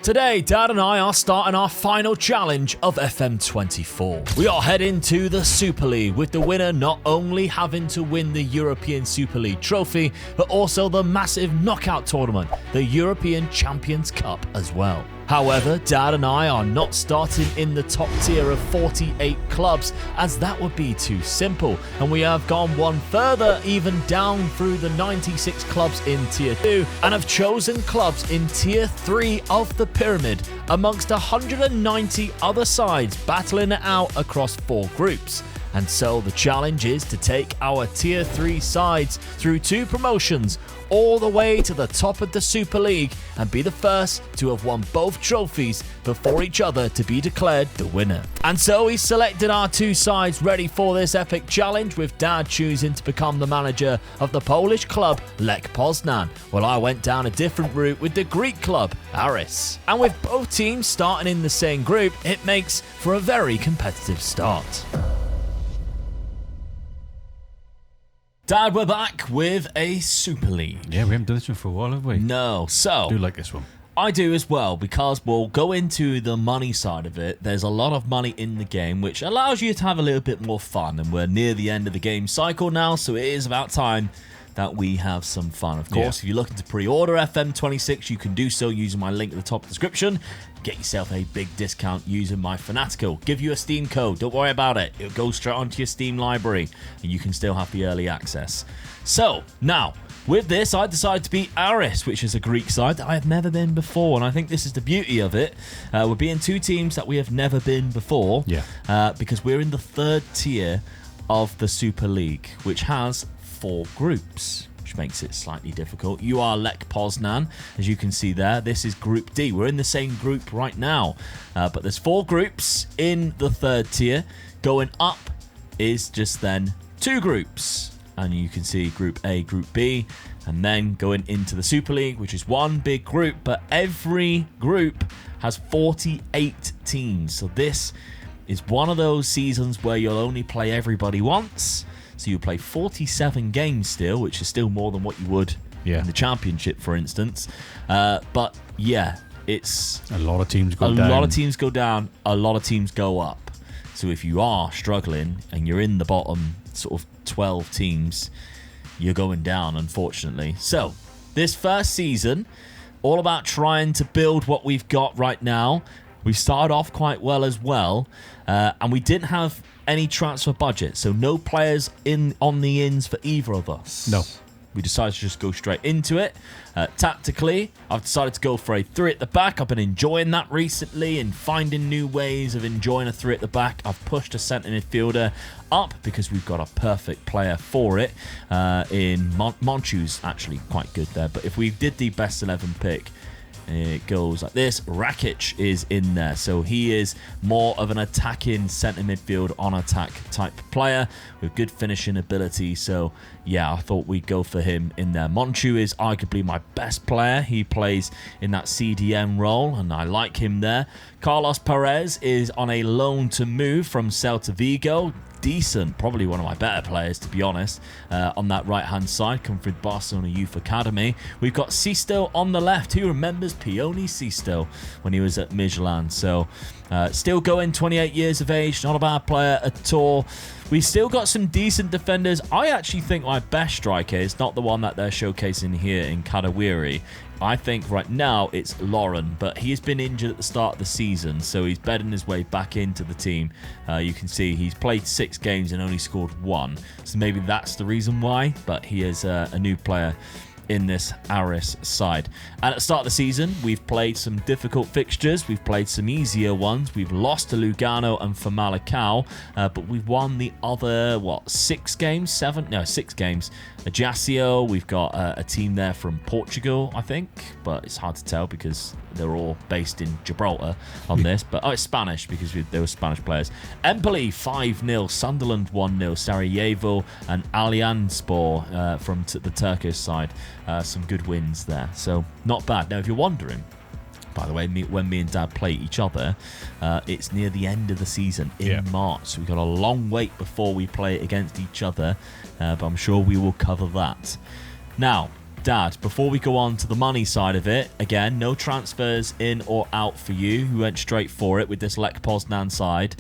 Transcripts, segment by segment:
Today, Dad and I are starting our final challenge of FM24. We are heading to the Super League, with the winner not only having to win the European Super League trophy, but also the massive knockout tournament, the European Champions Cup as well. However, Dad and I are not starting in the top tier of 48 clubs, as that would be too simple, and we have gone one further, even down through the 96 clubs in tier 2, and have chosen clubs in tier 3 of the pyramid amongst 190 other sides battling it out across 4 groups. And so the challenge is to take our tier 3 sides through 2 promotions all the way to the top of the Super League and be the first to have won both trophies before each other to be declared the winner. And so we selected our 2 sides ready for this epic challenge, with Dad choosing to become the manager of the Polish club Lech Poznan, while I went down a different route with the Greek club Aris. And with both teams starting in the same group, it makes for a very competitive start. Dad, we're back with a Super League. Yeah, we haven't done this one for a while, have we? No, so I do like this one. I do as well, because we'll go into the money side of it. There's a lot of money in the game, which allows you to have a little bit more fun, and we're near the end of the game cycle now, so it is about time that we have some fun. Of course, if you're looking to pre-order FM26, you can do so using my link at the top of the description. Get yourself a big discount using my Fanatical. Give you a Steam code. Don't worry about it. It'll go straight onto your Steam library, and you can still have the early access. So, now, with this, I decided to beat Aris, which is a Greek side that I have never been before, and I think this is the beauty of it. We're being 2 teams that we have never been before, because we're in the 3rd tier of the Super League, which has 4 groups, which makes it slightly difficult. You are Lech Poznan, as you can see there. This is Group D. We're in the same group right now, but there's 4 groups in the 3rd tier. Going up is just then 2 groups, and you can see Group A, Group B, and then going into the Super League, which is 1 big group, but every group has 48 teams. So this is one of those seasons where you'll only play everybody once. So you play 47 games still, which is still more than what you would in the championship, for instance. But yeah, it's a lot of teams go down. A lot of teams go down. A lot of teams go up. So if you are struggling and you're in the bottom sort of 12 teams, you're going down, unfortunately. So this first season, all about trying to build what we've got right now. We've started off quite well as well, and we didn't have any transfer budget, so no players on the ins for either of us. No. We decided to just go straight into it. Tactically, I've decided to go for a 3 at the back. I've been enjoying that recently and finding new ways of enjoying a 3 at the back. I've pushed a centre midfielder up because we've got a perfect player for it. In Monchu's actually quite good there, but if we did the best 11 pick, it goes like this. Rakic is in there, so he is more of an attacking centre midfield on attack type player with good finishing ability. So yeah, I thought we'd go for him in there. Monchu is arguably my best player. He plays in that CDM role, and I like him there. Carlos Perez is on a loan to move from Celta Vigo. Decent, probably one of my better players, to be honest, on that right-hand side, come through Barcelona Youth Academy. We've got Sisto on the left. Who remembers Pione Sisto when he was at Midtjylland? So, still going, 28 years of age, not a bad player at all. We've still got some decent defenders. I actually think my best striker is not the one that they're showcasing here in Kadawiri. I think right now it's Lauren, but he has been injured at the start of the season, so he's bedding his way back into the team. You can see he's played 6 games and only scored 1, so maybe that's the reason why, but he is a new player in this Aris side. And at the start of the season, we've played some difficult fixtures. We've played some easier ones. We've lost to Lugano and Famalicão, but we've won the other, 6 games? 7? No, 6 games. Ajaccio, we've got a team there from Portugal, I think, but it's hard to tell because they're all based in Gibraltar on this. But it's Spanish because they were Spanish players. Empoli 5-0, Sunderland 1-0, Sarajevo and Allianzspor from the Turkish side. Some good wins there, so not bad. Now, if you're wondering, by the way, when me and Dad play each other, it's near the end of the season in March, so we've got a long wait before we play against each other, but I'm sure we will cover that. Now, Dad, before we go on to the money side of it, again, no transfers in or out for you. We went straight for it with this Lech Poznan side.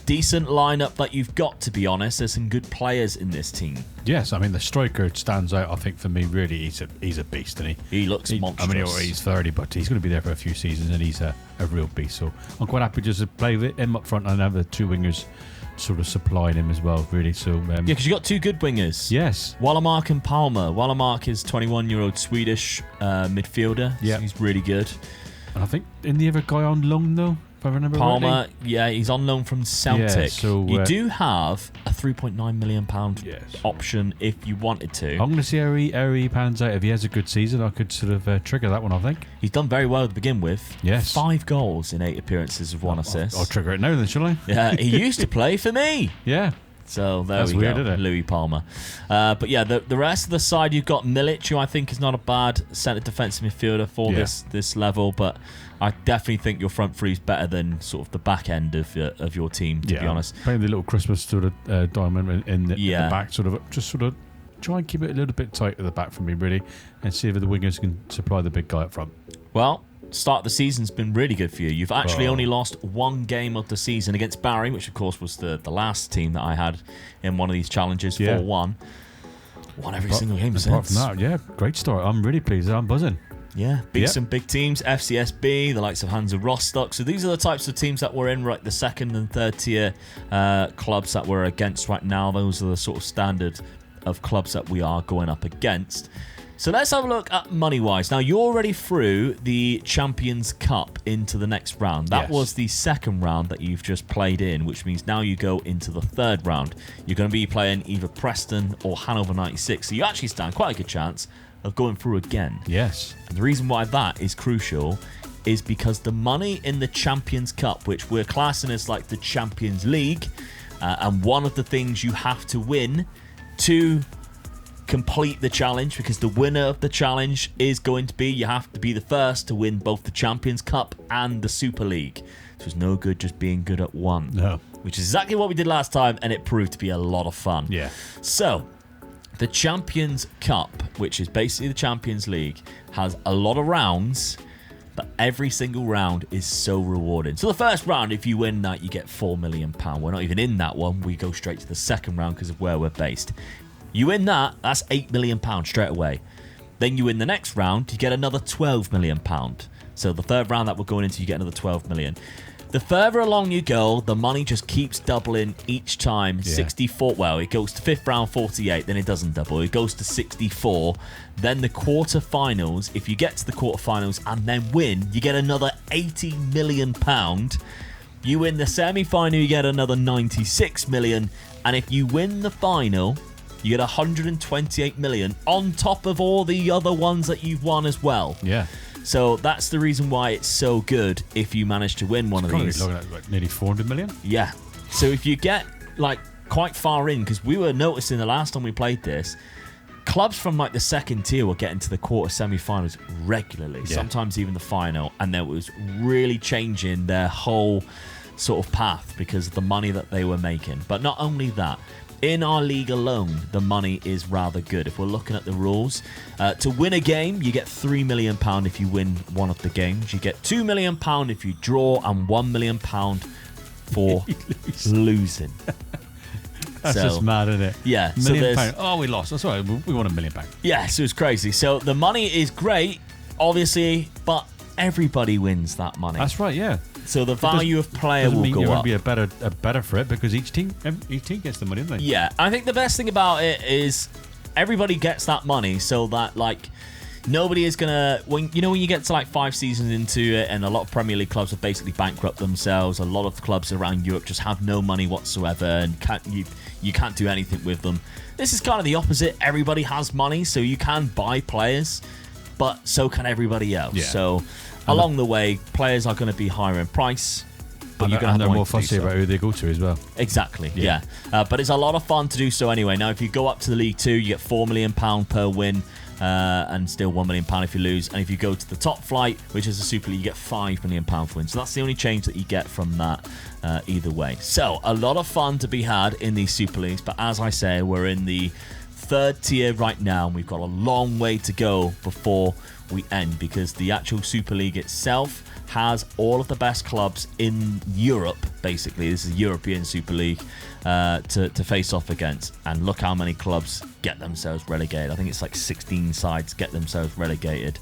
Decent lineup that you've got, to be honest. There's some good players in this team. Yes, I mean, the striker stands out, I think, for me, really. He's a beast, isn't he? He looks monstrous. I mean, he's 30, but he's going to be there for a few seasons, and he's a real beast. So I'm quite happy just to play with him up front and have the two wingers sort of supplying him as well, really. So yeah, because you got two good wingers. Yes. Wallmark and Palmer. Wallmark is 21-year-old Swedish midfielder. Yeah. So he's really good. And I think, isn't the other guy on loan, though? If I remember Palmer, rightly? yeah, he's on loan from Celtic. Yeah, so, you do have a £3.9 million yes. option if you wanted to. I'm going to see how he pans out. If he has a good season, I could sort of trigger that one, I think. He's done very well to begin with. Yes. 5 goals in 8 appearances with 1 assist. I'll trigger it now then, shall I? Yeah, he used to play for me. Yeah. So there That's we weird, go, isn't it? Louis Palmer. But yeah, the rest of the side, you've got Milic, who I think is not a bad centre defensive midfielder for this level, but I definitely think your front three is better than sort of the back end of your team, to be honest. Playing the little Christmas sort of diamond in the back, sort of try and keep it a little bit tight at the back for me, really, and see if the wingers can supply the big guy up front. Well, start of the season's been really good for you. You've actually only lost 1 game of the season against Barry, which of course was the last team that I had in one of these challenges, 4-1. Won every single game apart since. from that, yeah, great start. I'm really pleased. I'm buzzing. Yeah, beat some big teams, FCSB, the likes of Hansa Rostock. So these are the types of teams that we're in, right? The second and third tier clubs that we're against right now. Those are the sort of standard of clubs that we are going up against. So let's have a look at money-wise. Now, you're already through the Champions Cup into the next round. That was the second round that you've just played in, which means now you go into the third round. You're going to be playing either Preston or Hanover 96. So you actually stand quite a good chance of going through again. Yes. And the reason why that is crucial is because the money in the Champions Cup, which we're classing as like the Champions League, and one of the things you have to win to complete the challenge, because the winner of the challenge is going to be, you have to be the first to win both the Champions Cup and the Super League. So it's no good just being good at one. No. Which is exactly what we did last time, and it proved to be a lot of fun. Yeah. So the Champions Cup, which is basically the Champions League, has a lot of rounds, but every single round is so rewarding. So the first round, if you win that, you get £4 million. We're not even in that one. We go straight to the second round because of where we're based. You win that, that's £8 million straight away. Then you win the next round, you get another £12 million. So the third round that we're going into, you get another £12 million. The further along you go, the money just keeps doubling each time. Yeah. 64, well, it goes to fifth round 48, then it doesn't double. It goes to 64. Then the quarterfinals, if you get to the quarterfinals and then win, you get another £80 million. You win the semi-final, you get another £96 million. And if you win the final, you get $128 million on top of all the other ones that you've won as well. Yeah. So that's the reason why it's so good if you manage to win one of these. Looking at like nearly 400 million. Yeah. So if you get like quite far in, because we were noticing the last time we played this, clubs from like the second tier were getting to the quarter semi-finals regularly, sometimes even the final, and that was really changing their whole sort of path because of the money that they were making. But not only that, in our league alone, the money is rather good. If we're looking at the rules, to win a game, you get £3 million if you win one of the games. You get £2 million if you draw, and £1 million for losing. That's just mad, isn't it? Yeah. £1 million. Oh, we lost. That's all right. We won £1 million. Yeah, so it's crazy. So the money is great, obviously, but everybody wins that money. That's right, yeah. So the value of player will mean go you're up. going to be a better for it because each team gets the money, don't they? Yeah, I think the best thing about it is everybody gets that money, so that like nobody is gonna when you get to like 5 seasons into it, and a lot of Premier League clubs have basically bankrupt themselves. A lot of clubs around Europe just have no money whatsoever, and you can't do anything with them. This is kind of the opposite. Everybody has money, so you can buy players, but so can everybody else. Yeah. So along the way, players are going to be higher in price, but you're going to have more fussy about who they go to as well. Exactly, yeah. But it's a lot of fun to do so anyway. Now, if you go up to the League 2, you get £4 million per win, and still £1 million if you lose. And if you go to the top flight, which is the Super League, you get £5 million for win. So that's the only change that you get from that either way. So a lot of fun to be had in these Super Leagues. But as I say, we're in the third tier right now, and we've got a long way to go before we end, because the actual Super League itself has all of the best clubs in Europe. Basically, this is European Super League to face off against, and look how many clubs get themselves relegated. I think it's like 16 sides get themselves relegated.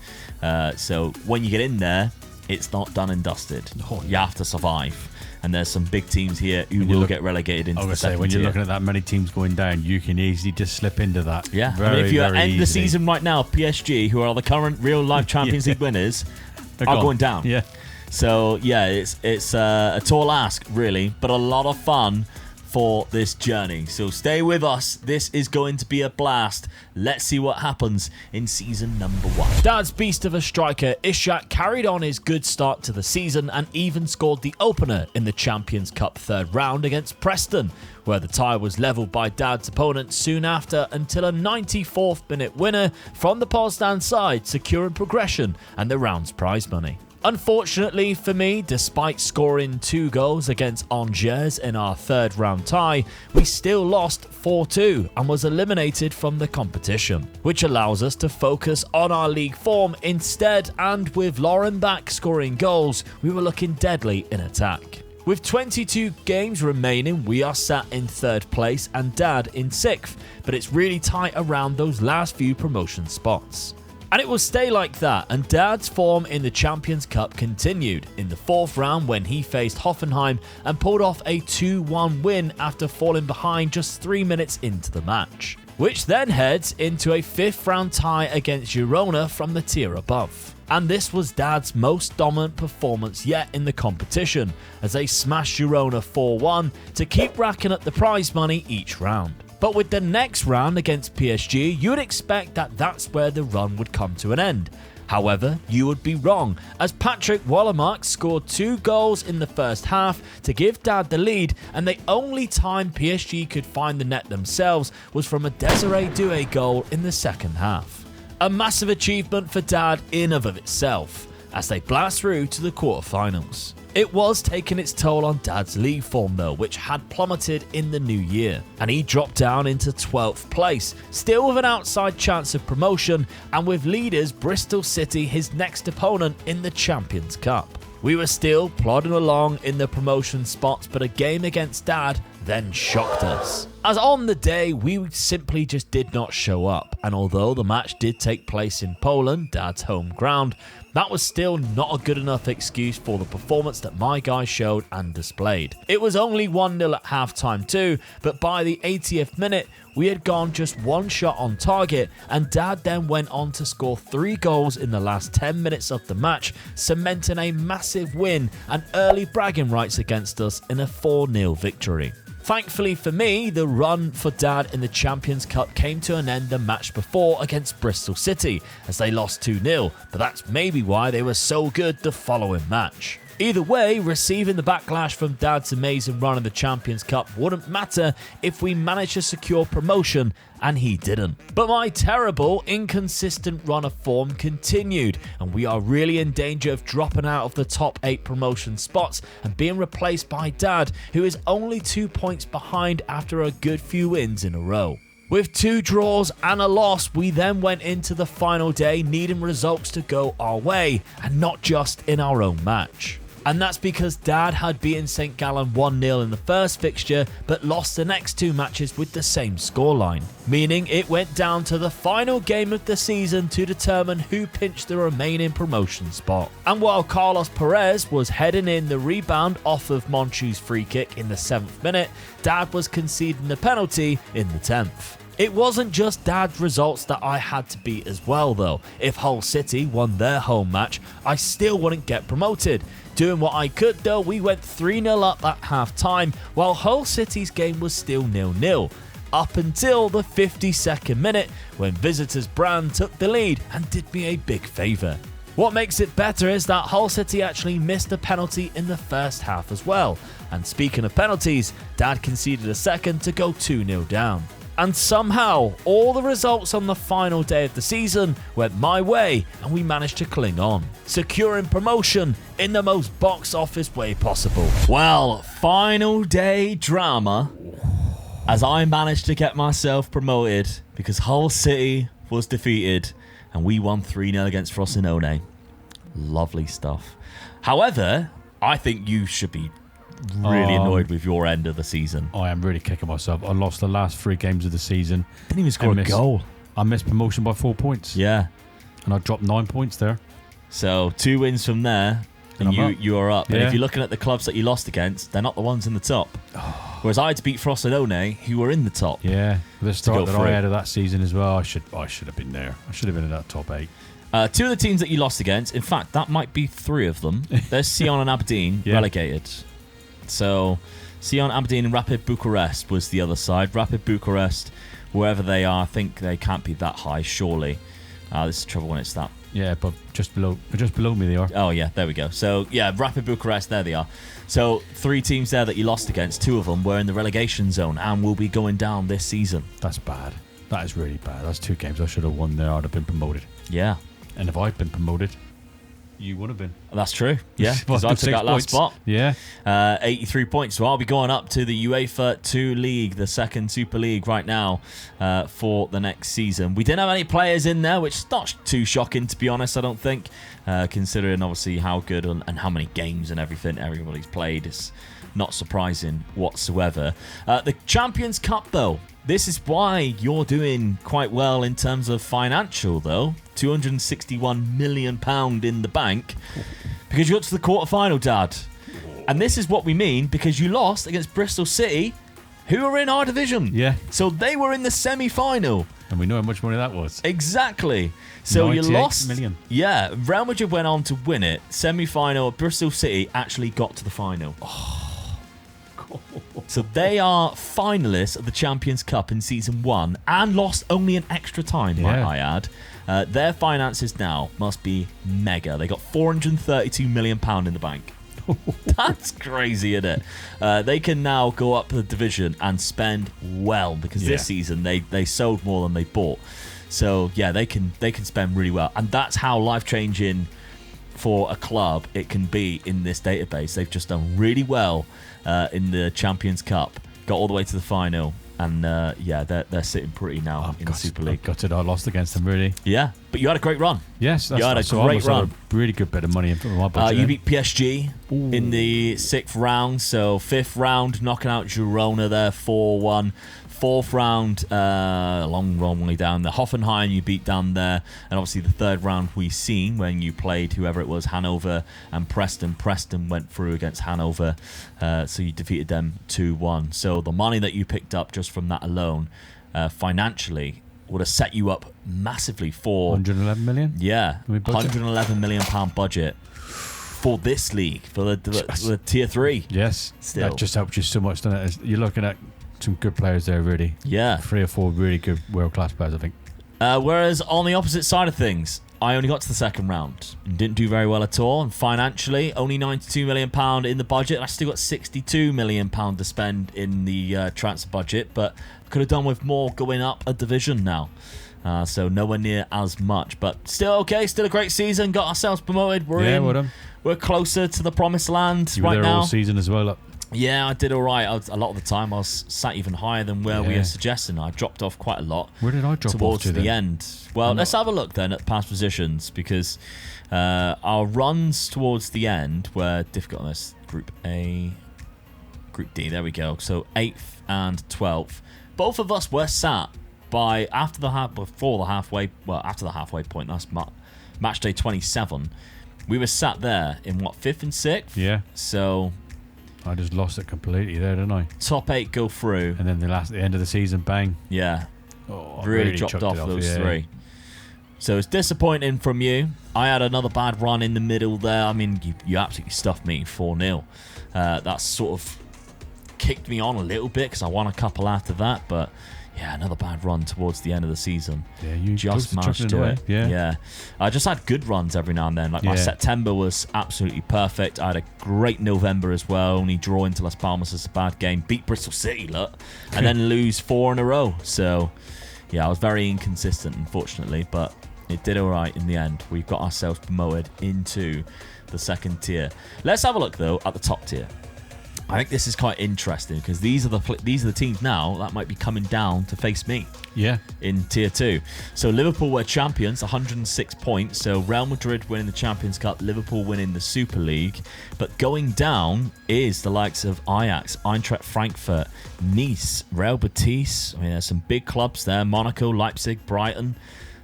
So when you get in there, it's not done and dusted. You have to survive. And there's some big teams here who will get relegated into the second tier. When you're looking at that many teams going down, you can easily just slip into that. Yeah, if you end the season right now, PSG, who are the current real-life Champions League winners, are going down. Yeah. So, yeah, it's a tall ask, really, but a lot of fun for this journey. So stay with us. This is going to be a blast. Let's see what happens in season number 1. Dad's beast of a striker, Ishak, carried on his good start to the season and even scored the opener in the Champions Cup third round against Preston, where the tie was levelled by Dad's opponent soon after, until a 94th minute winner from the Poznan side securing progression and the round's prize money. Unfortunately for me, despite scoring 2 goals against Angers in our third round tie, we still lost 4-2 and was eliminated from the competition, which allows us to focus on our league form instead, and with Lauren back scoring goals, we were looking deadly in attack. With 22 games remaining, we are sat in 3rd place and Dad in 6th, but it's really tight around those last few promotion spots. And it will stay like that, and Dad's form in the Champions Cup continued in the 4th round when he faced Hoffenheim and pulled off a 2-1 win after falling behind just 3 minutes into the match, which then heads into a 5th round tie against Girona from the tier above. And this was Dad's most dominant performance yet in the competition, as they smashed Girona 4-1 to keep racking up the prize money each round. But with the next round against PSG, you would expect that that's where the run would come to an end. However, you would be wrong, as Patrick Wallermark scored 2 goals in the first half to give Dad the lead, and the only time PSG could find the net themselves was from a Desiree Doué goal in the second half. A massive achievement for Dad in of itself, as they blast through to the quarterfinals. It was taking its toll on Dad's league form though, which had plummeted in the new year, and he dropped down into 12th place, still with an outside chance of promotion, and with leaders Bristol City his next opponent in the Champions Cup. We were still plodding along in the promotion spots, but a game against Dad then shocked us, as on the day we simply just did not show up, and although the match did take place in Poland, Dad's home ground, that was still not a good enough excuse for the performance that my guys showed and displayed. It was only 1-0 at halftime too, but by the 80th minute, we had gone just 1 shot on target, and Dad then went on to score 3 goals in the last 10 minutes of the match, cementing a massive win and early bragging rights against us in a 4-0 victory. Thankfully for me, the run for Dad in the Champions Cup came to an end the match before against Bristol City, as they lost 2-0, but that's maybe why they were so good the following match. Either way, receiving the backlash from Dad's amazing run in the Champions Cup wouldn't matter if we managed to secure promotion, and he didn't. But my terrible, inconsistent run of form continued, and we are really in danger of dropping out of the top 8 promotion spots and being replaced by Dad, who is only 2 points behind after a good few wins in a row. With 2 draws and a loss, we then went into the final day needing results to go our way, and not just in our own match. And that's because Dad had beaten St Gallen 1-0 in the first fixture, but lost the next 2 matches with the same scoreline, meaning it went down to the final game of the season to determine who pinched the remaining promotion spot. And while Carlos Perez was heading in the rebound off of Monchu's free kick in the 7th minute, Dad was conceding the penalty in the 10th. It wasn't just Dad's results that I had to beat as well though. If Hull City won their home match, I still wouldn't get promoted. Doing what I could though, we went 3-0 up at half time, while Hull City's game was still 0-0. Up until the 52nd minute, when visitors Brand took the lead and did me a big favour. What makes it better is that Hull City actually missed a penalty in the first half as well. And speaking of penalties, Dad conceded a second to go 2-0 down. And somehow, all the results on the final day of the season went my way, and we managed to cling on, securing promotion in the most box office way possible. Well, final day drama. as I managed to get myself promoted because Hull City was defeated and we won 3-0 against Frosinone. Lovely stuff. However, I think you should be really annoyed with your end of the season. I am really kicking myself. I lost the last 3 games of the season. Didn't even score a goal. I missed promotion by 4 points. Yeah. And I dropped 9 points there. So 2 wins from there, and you are up. Yeah. And if you're looking at the clubs that you lost against, they're not the ones in the top. Whereas I had to beat Frosinone, who were in the top. Yeah, the start that through. I had of that season as well, I should have been there. I should have been in that top 8. 2 of the teams that you lost against, in fact, that might be 3 of them. There's Sion and Aberdeen relegated. So Sion, Aberdeen and Rapid Bucharest was the other side. Rapid Bucharest, wherever they are, I think they can't be that high, surely. This is the trouble when it's that. Yeah, but just below me they are. Oh, yeah, there we go. So, yeah, Rapid Bucharest, there they are. So, 3 teams there that you lost against, 2 of them were in the relegation zone and will be going down this season. That's bad. That is really bad. That's 2 games I should have won there. I'd have been promoted. Yeah. And if I'd been promoted, you would have been. That's true. Yeah, because I took that last spot. Yeah. 83 points. So I'll be going up to the UEFA 2 League, the second Super League right now for the next season. We didn't have any players in there, which is not too shocking, to be honest, I don't think, considering obviously how good and how many games and everything everybody's played. It's not surprising whatsoever. The Champions Cup, though. This is why you're doing quite well in terms of financial, though. £261 million in the bank because you got to the quarterfinal, Dad. And this is what we mean because you lost against Bristol City, who are in our division. Yeah. So they were in the semi-final. And we know how much money that was. Exactly. So you lost. Million. Yeah. Real Madrid went on to win it. Semi-final. Bristol City actually got to the final. So they are finalists of the Champions Cup in Season 1 and lost only an extra time, might I add. Their finances now must be mega. They got £432 million in the bank. That's crazy, isn't it? They can now go up the division and spend well because this season they sold more than they bought. So, yeah, they can spend really well. And that's how life-changing for a club it can be in this database. They've just done really well in the Champions Cup, got all the way to the final, and they're sitting pretty now in the Super League. Gutted I lost against them, really. Yeah, but you had a great run. Yes, you had a great run. A really good bit of money in my budget. You beat PSG in the 6th round, so 5th round knocking out Girona there 4-1. 4th round, long way down the Hoffenheim you beat down there, and obviously the 3rd round we seen when you played whoever it was, Hanover and Preston. Preston went through against Hanover, so you defeated them 2-1. So the money that you picked up just from that alone, financially, would have set you up massively for 111 million. Yeah, £111 million budget for this league, for the Tier 3. Yes, still that just helps you so much, doesn't it? You're looking at some good players there, really. Yeah. 3 or 4 really good world-class players, I think. Whereas on the opposite side of things, I only got to the 2nd round and didn't do very well at all. And financially, only £92 million in the budget. I still got £62 million to spend in the transfer budget, but could have done with more going up a division now. So nowhere near as much, but still okay. Still a great season. Got ourselves promoted. We're closer to the promised land you were right there now. All season as well. Yeah, I did all right. A lot of the time, I was sat even higher than where we were suggesting. I dropped off quite a lot. Where did I drop towards off to the then? end? Well, let's have a look then at past positions because our runs towards the were difficult on this. Group A, Group D. There we go. So 8th and 12th. Both of us were sat by after the halfway point. That's match day 27. We were sat there in 5th and 6th. Yeah. So I just lost it completely there, didn't I? Top 8 go through. And then the end of the season, bang. Yeah. Really dropped off those 3. So it's disappointing from you. I had another bad run in the middle there. I mean, you absolutely stuffed me 4-0. That sort of kicked me on a little bit because I won a couple after that. But yeah, another bad run towards the end of the season. Yeah, you just managed to do it. Yeah. I just had good runs every now and then. Like my September was absolutely perfect. I had a great November as well. Only draw into Las Palmas is a bad game. Beat Bristol City, look. And then lose 4 in a row. So yeah, I was very inconsistent, unfortunately. But it did all right in the end. We got ourselves promoted into the 2nd tier. Let's have a look, though, at the top tier. I think this is quite interesting because these are the teams now that might be coming down to face me. Yeah. In Tier 2. So Liverpool were champions, 106 points. So Real Madrid winning the Champions Cup, Liverpool winning the Super League. But going down is the likes of Ajax, Eintracht Frankfurt, Nice, Real Betis. I mean, there's some big clubs there. Monaco, Leipzig, Brighton.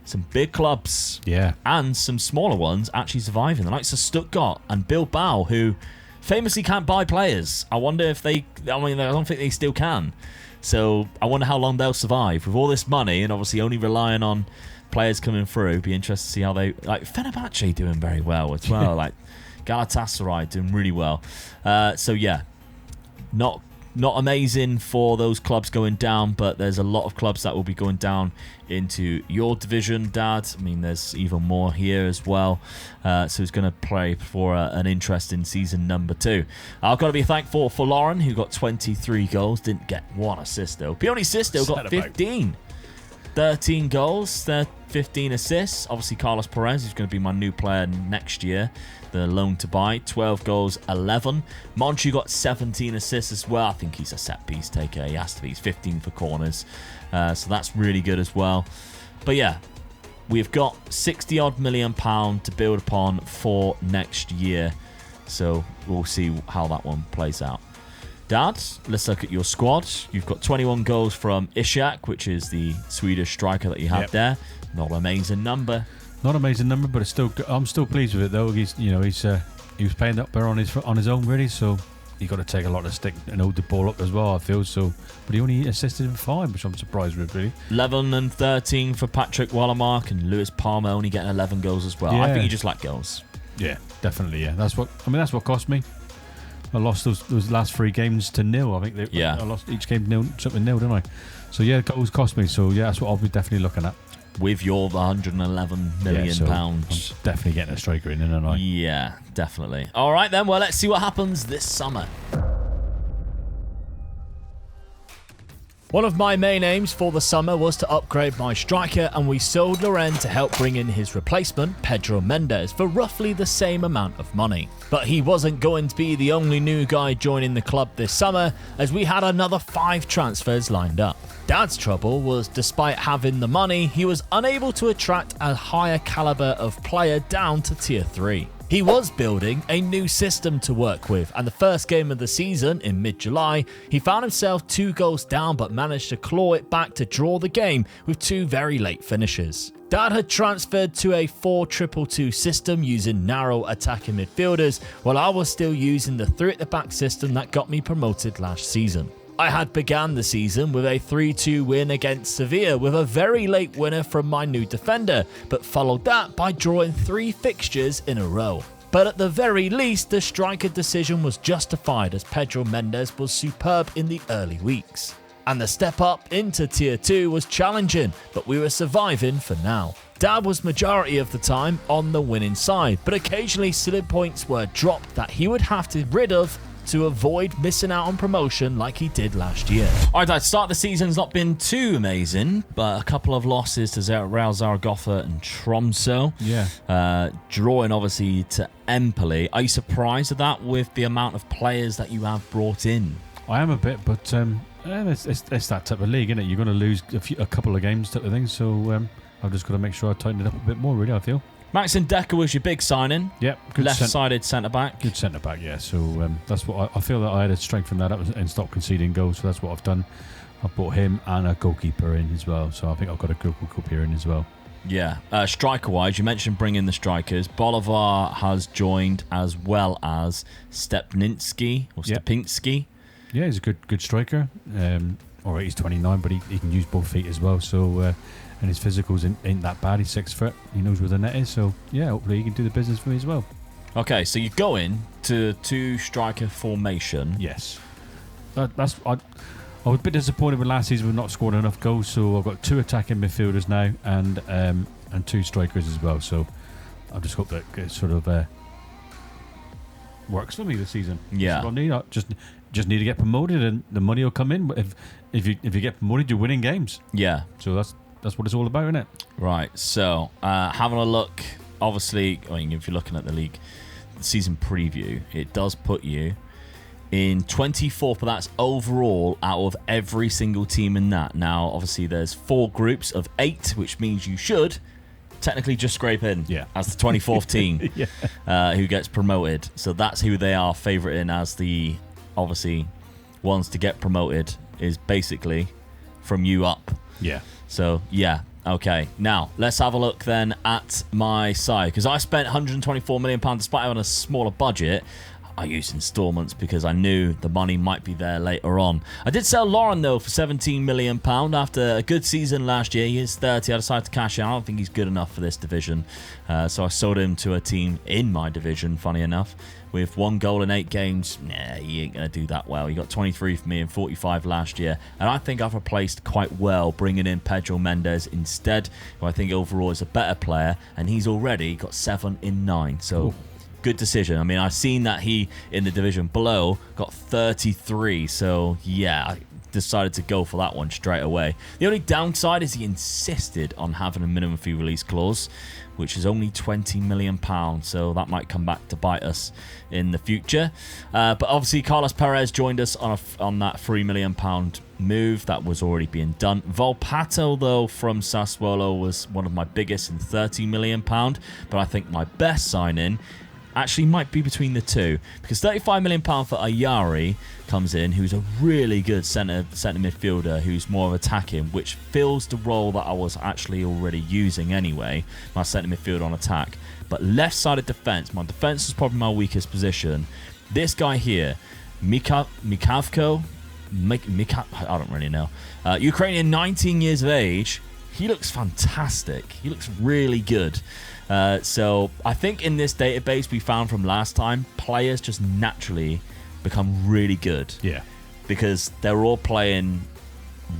Some big clubs. Yeah. And some smaller ones actually surviving. The likes of Stuttgart and Bilbao, who famously can't buy players. I wonder if I don't think they still can. So I wonder how long they'll survive with all this money and obviously only relying on players coming through. Be interested to see how they... Like Fenerbahce doing very well as well. Like Galatasaray doing really well. So yeah, not amazing for those clubs going down, but there's a lot of clubs that will be going down into your division, Dad. I mean, there's even more here as well. So it's going to play for an interesting season number 2. I've got to be thankful for Lauren, who got 23 goals. Didn't get one assist, though. Pione Sisto got 15. 13 goals, 15 assists. Obviously, Carlos Perez, who's going to be my new player next year. The loan to buy, 12 goals, 11. Monchu got 17 assists as well. I think he's a set piece taker. He has to be. He's 15 for corners. So that's really good as well. But yeah, we've got 60 odd million pound to build upon for next year. So we'll see how that one plays out. Dad, let's look at your squad. You've got 21 goals from Ishak, which is the Swedish striker that you had there. Not an amazing number. Not an amazing number, but I'm still pleased with it though. He was playing up there on his own really, so he got to take a lot of stick and hold the ball up as well, I feel. So, but he only assisted in 5, which I'm surprised with really. 11 and 13 for Patrick Wallermark, and Lewis Palmer only getting 11 goals as well. Yeah. I think you just like goals. Yeah, definitely. Yeah, that's what cost me. I lost those last 3 games to 0. I think I lost each game 0, something 0, didn't I? So yeah, goals cost me. So yeah, that's what I'll be definitely looking at. With your 111 million pounds. I'm definitely getting a striker in, aren't I? Yeah, definitely. All right then, well, let's see what happens this summer. One of my main aims for the summer was to upgrade my striker, and we sold Loren to help bring in his replacement, Pedro Mendes, for roughly the same amount of money. But he wasn't going to be the only new guy joining the club this summer, as we had another 5 transfers lined up. Dad's trouble was, despite having the money, he was unable to attract a higher caliber of player down to tier 3. He was building a new system to work with, and the first game of the season, in mid-July, he found himself 2 goals down but managed to claw it back to draw the game with 2 very late finishes. Dad had transferred to a 4-2-2 system using narrow attacking midfielders, while I was still using the 3 at the back system that got me promoted last season. I had began the season with a 3-2 win against Sevilla with a very late winner from my new defender, but followed that by drawing 3 fixtures in a row. But at the very least, the striker decision was justified, as Pedro Mendes was superb in the early weeks. And the step up into tier 2 was challenging, but we were surviving for now. Dad was majority of the time on the winning side, but occasionally silly points were dropped that he would have to rid of to avoid missing out on promotion like he did last year. Alright, Dad, start of the season's not been too amazing, but a couple of losses to Real Zaragoza and Tromsø. Yeah. Drawing obviously to Empoli. Are you surprised at that with the amount of players that you have brought in? I am a bit, but it's that type of league, isn't it? You're going to lose a couple of games type of thing, so I've just got to make sure I tighten it up a bit more, really, I feel. Max Ndeka was your big signing. Yep. Left-sided centre-back. Good centre-back, yeah. So that's what I feel that I had to strengthen that up and stop conceding goals. So that's what I've done. I've brought him and a goalkeeper in as well. So I think I've got a good goalkeeper in as well. Yeah. Striker-wise, you mentioned bringing the strikers. Bolivar has joined, as well as Stepinski. Yeah, he's a good striker. All right, he's 29, but he can use both feet as well. So... and his physicals ain't that bad. He's 6 foot. He knows where the net is. So, yeah, hopefully he can do the business for me as well. Okay, so you go in to 2 striker formation. Yes. I was a bit disappointed with last season with not scoring enough goals. So I've got 2 attacking midfielders now and 2 strikers as well. So I just hope that it sort of works for me this season. Yeah. That's what I need. I just need to get promoted and the money will come in. But if you get promoted, you're winning games. Yeah. So that's what it's all about, isn't it? Right. So, having a look, obviously, I mean, if you're looking at the league season preview, it does put you in 24th, but that's overall out of every single team in that. Now, obviously, there's 4 groups of 8, which means you should technically just scrape in as the 24th team who gets promoted. So that's who they are favoriting as the, obviously, ones to get promoted is basically from you up. Yeah. So, yeah. Okay, now let's have a look then at my side, because I spent £124 million despite having a smaller budget. I used installments because I knew the money might be there later on. I did sell Lauren, though, for £17 million after a good season last year. He is 30. I decided to cash in. I don't think he's good enough for this division. So I sold him to a team in my division, funny enough, with 1 goal in 8 games. Nah, he ain't going to do that well. He got 23 for me and 45 last year. And I think I've replaced quite well, bringing in Pedro Mendes instead, who I think overall is a better player. And he's already got 7 in 9. So... Ooh. Good decision. I mean, I've seen that he, in the division below, got 33. So, yeah, I decided to go for that one straight away. The only downside is he insisted on having a minimum fee release clause, which is only £20 million. So that might come back to bite us in the future. But obviously, Carlos Perez joined us on that £3 million move that was already being done. Volpato, though, from Sassuolo was one of my biggest in £30 million. But I think my best sign-in actually might be between the two, because £35 million for Ayari comes in, who's a really good centre midfielder who's more of attacking, which fills the role that I was actually already using anyway, my centre midfield on attack. But left-sided defence, my defence is probably my weakest position. This guy here, Mikavko, I don't really know. Ukrainian, 19 years of age. He looks fantastic. He looks really good. So I think in this database we found from last time, players just naturally become really good. Yeah. Because they're all playing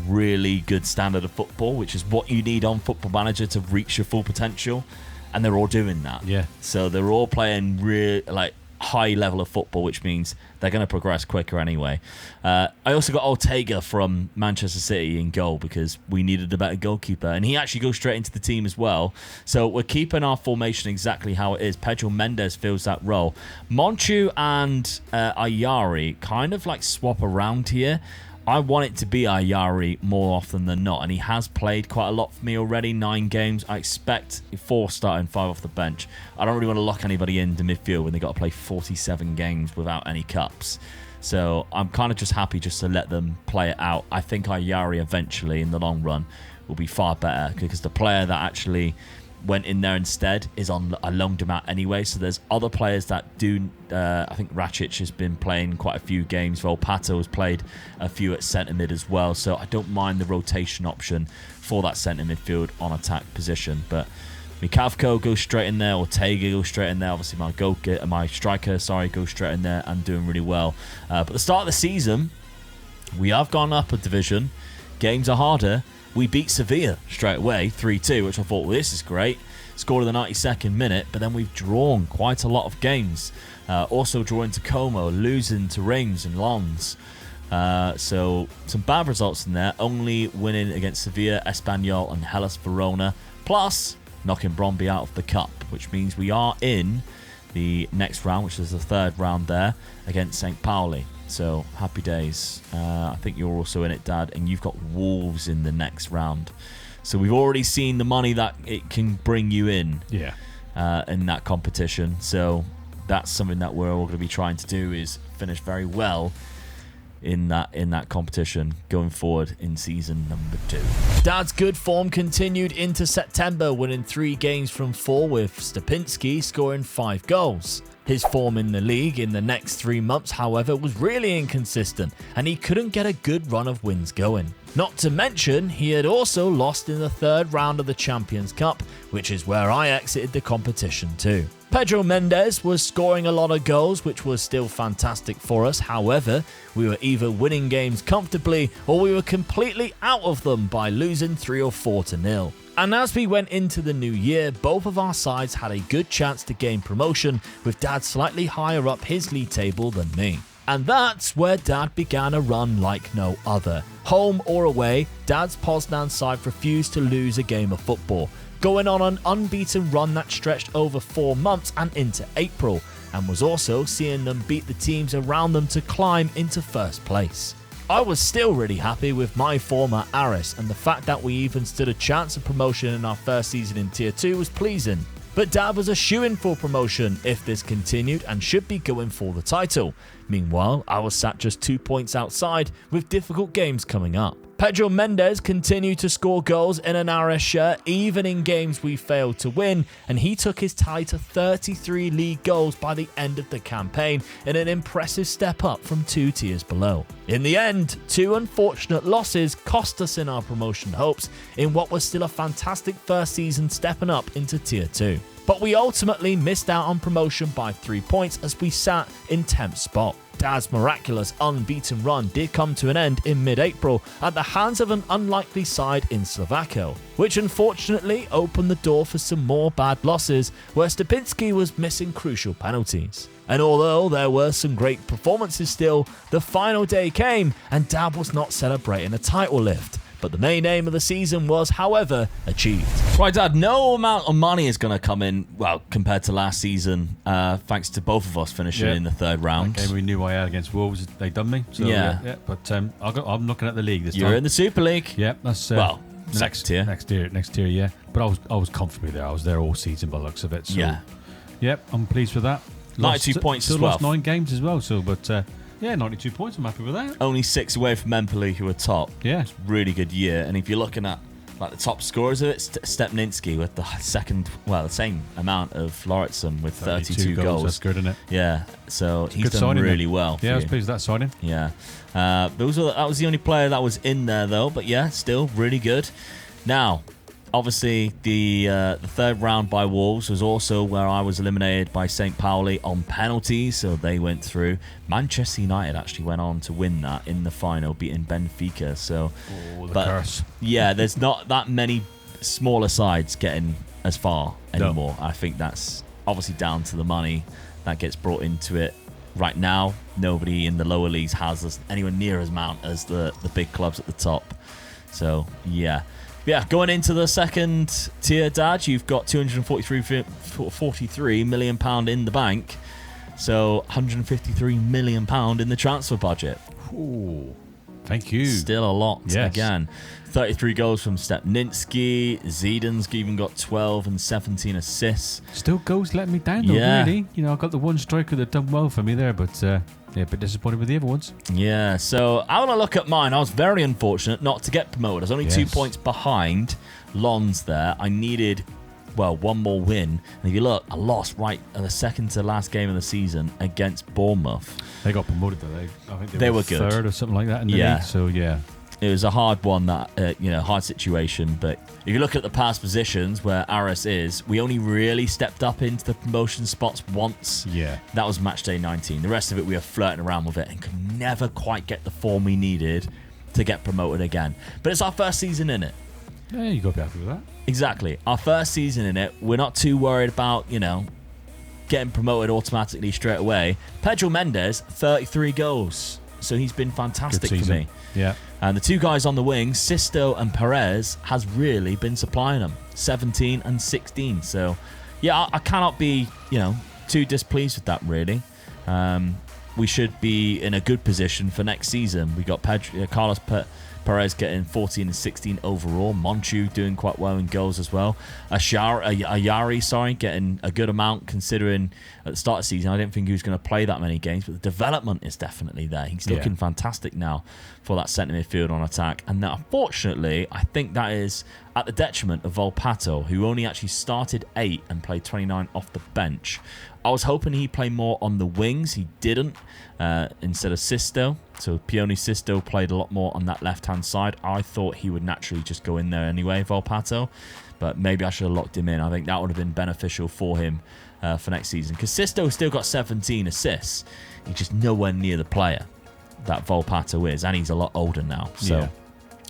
really good standard of football, which is what you need on Football Manager to reach your full potential. And they're all doing that. Yeah. So they're all playing really high level of football, which means they're going to progress quicker anyway. I also got Ortega from Manchester City in goal because we needed a better goalkeeper, and he actually goes straight into the team as well. So we're keeping our formation exactly how it is. Pedro Mendes fills that role. Monchu and Ayari kind of swap around here. I want it to be Ayari more often than not, and he has played quite a lot for me already, 9 games. I expect 4 starting, 5 off the bench. I don't really want to lock anybody in the midfield when they got to play 47 games without any cups. So I'm kind of just happy just to let them play it out. I think Ayari eventually, in the long run, will be far better, because the player that actually went in there instead is on a loaned him out anyway. So there's other players that do. I think Racic has been playing quite a few games. Volpato has played a few at centre mid as well. So I don't mind the rotation option for that centre midfield on attack position. But Mikavko goes straight in there. Ortega goes straight in there. Obviously my striker, goes straight in there and doing really well. But at the start of the season, we have gone up a division. Games are harder. We beat Sevilla straight away, 3-2, which I thought, well, this is great. Scored in the 92nd minute, but then we've drawn quite a lot of games. Also drawing to Como, losing to Reims and Lens. So some bad results in there. Only winning against Sevilla, Espanyol and Hellas Verona. Plus knocking Bromby out of the cup, which means we are in the next round, which is the 3rd round there, against St. Pauli. So, happy days. I think you're also in it, Dad, and you've got Wolves in the next round. So we've already seen the money that it can bring you in that competition. So that's something that we're all going to be trying to do, is finish very well in that competition going forward in season number 2. Dad's good form continued into September, winning 3 games from 4, with Stepinski scoring 5 goals. His form in the league in the next 3 months, however, was really inconsistent, and he couldn't get a good run of wins going. Not to mention, he had also lost in the 3rd round of the Champions Cup, which is where I exited the competition too. Pedro Mendes was scoring a lot of goals, which was still fantastic for us. However, we were either winning games comfortably or we were completely out of them by losing 3 or 4-0. And as we went into the new year, both of our sides had a good chance to gain promotion, with Dad slightly higher up his league table than me. And that's where Dad began a run like no other. Home or away, Dad's Poznan side refused to lose a game of football, going on an unbeaten run that stretched over 4 months and into April. and was also seeing them beat the teams around them to climb into first place. I was still really happy with my former Aris, and the fact that we even stood a chance of promotion in our first season in Tier 2 was pleasing. But Dad was a shoo-in for promotion if this continued and should be going for the title. Meanwhile, I was sat just 2 points outside with difficult games coming up. Pedro Mendes continued to score goals in an Aris shirt even in games we failed to win, and he took his tally to 33 league goals by the end of the campaign in an impressive step up from 2 tiers below. In the end, 2 unfortunate losses cost us in our promotion hopes in what was still a fantastic first season stepping up into Tier 2. But we ultimately missed out on promotion by 3 points as we sat in 10th spot. Dad's miraculous unbeaten run did come to an end in mid-April at the hands of an unlikely side in Slovakia, which unfortunately opened the door for some more bad losses where Stupinski was missing crucial penalties. And although there were some great performances still, the final day came and Dad was not celebrating a title lift. But the main aim of the season was, however, achieved. Right, Dad, no amount of money is going to come in, well, compared to last season, thanks to both of us finishing in the third round. That game we knew I had against Wolves, they done me. So, yeah. But I'm looking at the league this time. You're in the Super League. Yeah, that's next tier. Next tier, yeah. But I was comfortably there. I was there all season by the looks of it. So, yeah, I'm pleased with that. 92 points as well. Lost 9 games as well. So, but 92 points. I'm happy with that. Only 6 away from Empoli, who are top. Yeah, it's a really good year. And if you're looking at like the top scorers of it, Stepninski with the same amount of Lauritsen with 32 goals. That's good, isn't it? Yeah, so he's done signing, really well. Yeah, I was pleased with that signing. Yeah, that was the only player that was in there though. But yeah, still really good. Now, obviously, the third round by Wolves was also where I was eliminated by St. Pauli on penalties, so they went through. Manchester United actually went on to win that in the final, beating Benfica. So, curse. Yeah, there's not that many smaller sides getting as far anymore. No. I think that's obviously down to the money that gets brought into it. Right now, nobody in the lower leagues has anywhere near as amount as the big clubs at the top. So, yeah. Yeah, going into the second tier, Dad, you've got £243 million in the bank. So £153 million in the transfer budget. Ooh, thank you. Still a lot again. 33 goals from Stepninski. Zidane's even got 12 and 17 assists. Still goals letting me down, though, really. You know, I got the one striker that done well for me there, but a bit disappointed with the other ones. Yeah, so I want to look at mine. I was very unfortunate not to get promoted. I was only 2 points behind Lons there. I needed, one more win. And if you look, I lost right at the second to last game of the season against Bournemouth. They got promoted, though. I think they were good. Third or something like that in the league. So, yeah. It was a hard one, hard situation. But if you look at the past positions where Aris is, we only really stepped up into the promotion spots once. Yeah. That was match day 19. The rest of it, we were flirting around with it and could never quite get the form we needed to get promoted again. But it's our first season in it. Yeah, you got to be happy with that. Exactly. Our first season in it. We're not too worried about, getting promoted automatically straight away. Pedro Mendes, 33 goals. So he's been fantastic for me. Yeah. And the two guys on the wings, Sisto and Perez, has really been supplying them. 17 and 16. So, yeah, I cannot be, too displeased with that, really. We should be in a good position for next season. We got Carlos Perez getting 14 and 16 overall. Monchu doing quite well in goals as well. Ayari, getting a good amount considering at the start of the season I didn't think he was going to play that many games, but the development is definitely there. He's looking fantastic now for that centre midfield on attack. And now, unfortunately, I think that is at the detriment of Volpato, who only actually started 8 and played 29 off the bench. I was hoping he'd play more on the wings. He didn't, instead of Sisto. So Pione Sisto played a lot more on that left-hand side. I thought he would naturally just go in there anyway, Volpato. But maybe I should have locked him in. I think that would have been beneficial for him for next season. Because Sisto still got 17 assists. He's just nowhere near the player that Volpato is. And he's a lot older now. So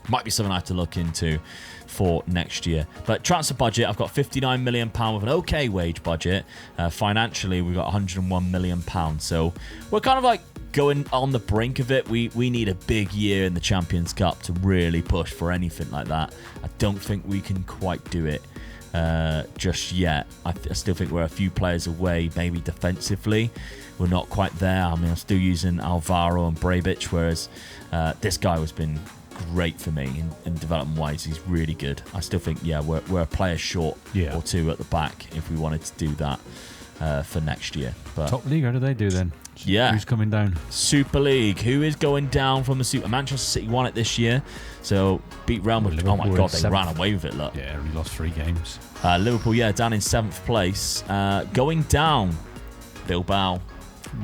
might be something I have to look into for next year. But transfer budget, I've got £59 million with an okay wage budget. Financially, we've got £101 million. So we're kind of like going on the brink of it. We need a big year in the Champions Cup to really push for anything like that. I don't think we can quite do it just yet. I still think we're a few players away, maybe defensively. We're not quite there. I mean, I'm still using Alvaro and Brabic, whereas this guy has been great for me in development-wise. He's really good. I still think, we're a player short or two at the back if we wanted to do that for next year. But Top League, how do they do then? Yeah. Who's coming down? Super League. Who is going down from the Super? Manchester City won it this year, so beat Real Madrid. Oh my God, they ran away with it. Look. Yeah, we lost 3 games. Liverpool, down in 7th place. Going down, Bilbao.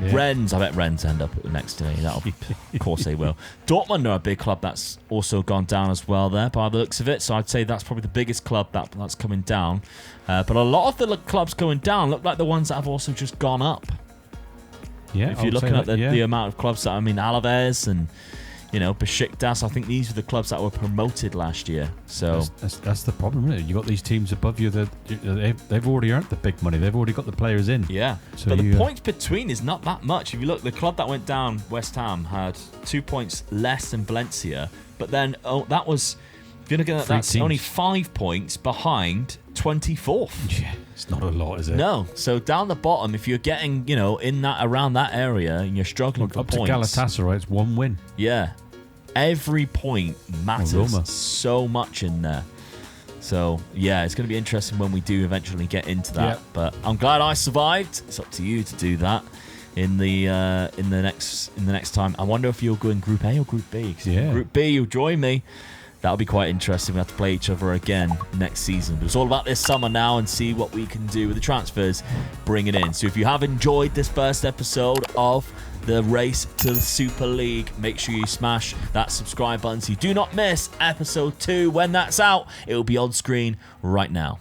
Yeah. Rennes, I bet Rennes end up next to me. Of course they will. Dortmund are a big club that's also gone down as well there by the looks of it. So I'd say that's probably the biggest club that's coming down. But a lot of the clubs going down look like the ones that have also just gone up. Yeah, if you're looking at the amount of clubs that, I mean, Alaves and Besiktas, I think these were the clubs that were promoted last year. So that's the problem, isn't it? You got these teams above you that they've already earned the big money. They've already got the players in. Yeah, so but the points between is not that much. If you look, the club that went down, West Ham, had 2 points less than Valencia, but then that was, if you're looking at that's only 5 points behind 24th. Yeah, it's not a lot, is it? No. So down the bottom, if you're getting in that around that area and you're struggling for points, up to Galatasaray, it's 1 win. Yeah. Every point matters so much in there. So, it's going to be interesting when we do eventually get into that. Yeah. But I'm glad I survived. It's up to you to do that in the next time. I wonder if you'll go in Group A or Group B. Group B, you'll join me. That'll be quite interesting. We have to play each other again next season. But it's all about this summer now and see what we can do with the transfers, bring it in. So if you have enjoyed this first episode of the race to the Super League, make sure you smash that subscribe button so you do not miss episode 2 when that's out. It will be on screen right now.